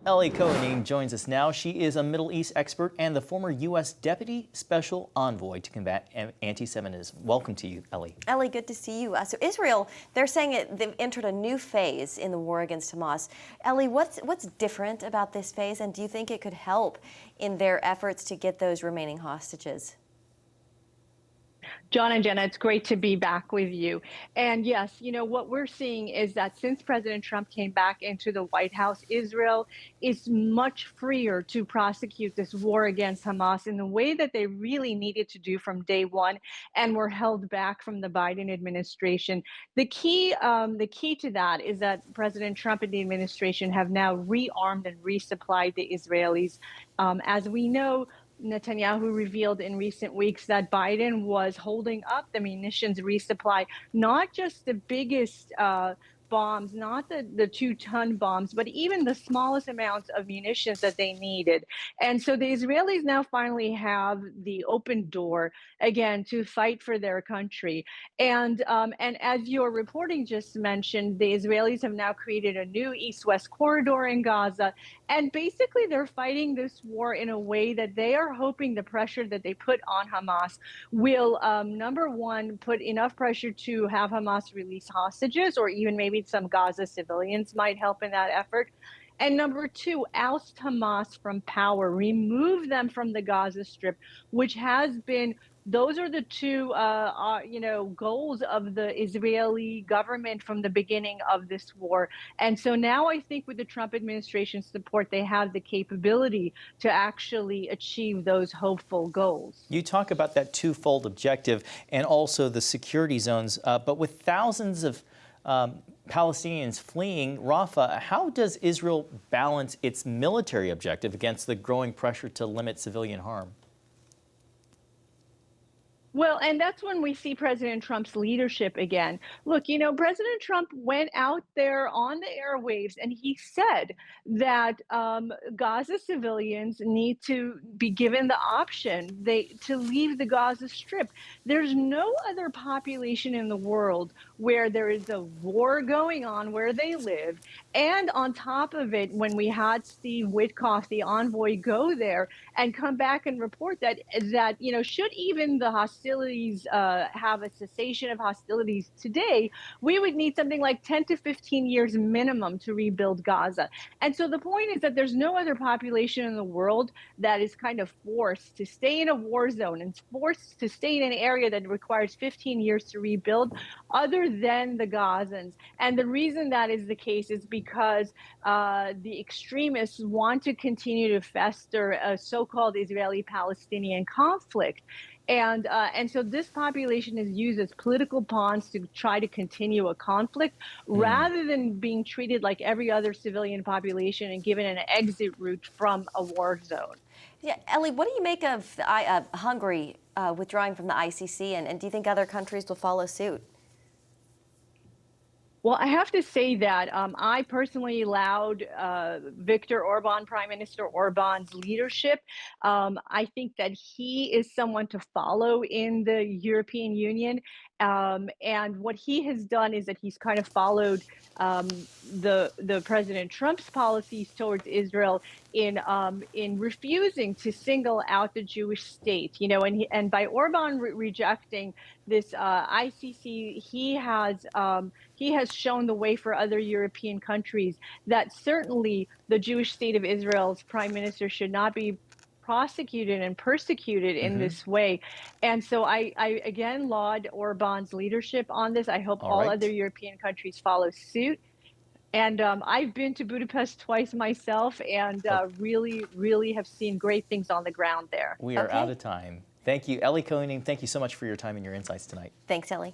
Ecohanim joins us now. She is a Middle East expert and the former U.S. Deputy Special Envoy to combat anti-Semitism. Welcome to you, Elli. Elli, good to see you. So Israel, they're saying they've entered a new phase in the war against Hamas. Elli, what's different about this phase, and do you think it could help in their efforts to get those remaining hostages? John and Jenna, it's great to be back with you. And yes, what we're seeing is that since President Trump came back into the White House, Israel is much freer to prosecute this war against Hamas in the way that they really needed to do from day one, and were held back from the Biden administration. The key to that is that President Trump and the administration have now rearmed and resupplied the Israelis. As we know, Netanyahu revealed in recent weeks that Biden was holding up the munitions resupply, not just the biggest bombs, not the 2-ton bombs, but even the smallest amounts of munitions that they needed. And so the Israelis now finally have the open door again to fight for their country. And as your reporting just mentioned, the Israelis have now created a new east-west corridor in Gaza. And basically, they're fighting this war in a way that they are hoping the pressure that they put on Hamas will, number one, put enough pressure to have Hamas release hostages, or even maybe some Gaza civilians might help in that effort. And number two, oust Hamas from power, remove them from the Gaza Strip, which has been, those are the two, goals of the Israeli government from the beginning of this war. And so now I think with the Trump administration's support, they have the capability to actually achieve those hopeful goals. You talk about that twofold objective and also the security zones, but with thousands of Palestinians fleeing Rafah, how does Israel balance its military objective against the growing pressure to limit civilian harm? Well, and that's when we see President Trump's leadership again. Look, President Trump went out there on the airwaves and he said that Gaza civilians need to be given the option to leave the Gaza Strip. There's no other population in the world where there is a war going on where they live. And on top of it, when we had Steve Witkoff, the envoy, go there and come back and report that should even the hostilities have a cessation of hostilities today, we would need something like 10 to 15 years minimum to rebuild Gaza. And so the point is that there's no other population in the world that is kind of forced to stay in a war zone and forced to stay in an area that requires 15 years to rebuild other than the Gazans. And the reason that is the case is because the extremists want to continue to fester a so-called Israeli-Palestinian conflict. And so this population is used as political pawns to try to continue a conflict rather than being treated like every other civilian population and given an exit route from a war zone. Yeah, Elli, what do you make of Hungary withdrawing from the ICC, and do you think other countries will follow suit? Well, I have to say that I personally allowed Viktor Orban, Prime Minister Orban's leadership. I think that he is someone to follow in the European Union. And what he has done is that he's kind of followed the President Trump's policies towards Israel in refusing to single out the Jewish state. And by Orban rejecting this ICC, he has shown the way for other European countries that certainly the Jewish state of Israel's prime minister should not be prosecuted and persecuted in this way. And so I again laud Orban's leadership on this. I hope all other European countries follow suit. And I've been to Budapest twice myself and really, really have seen great things on the ground there. We are out of time. Thank you, Ecohanim. Thank you so much for your time and your insights tonight. Thanks, Elli.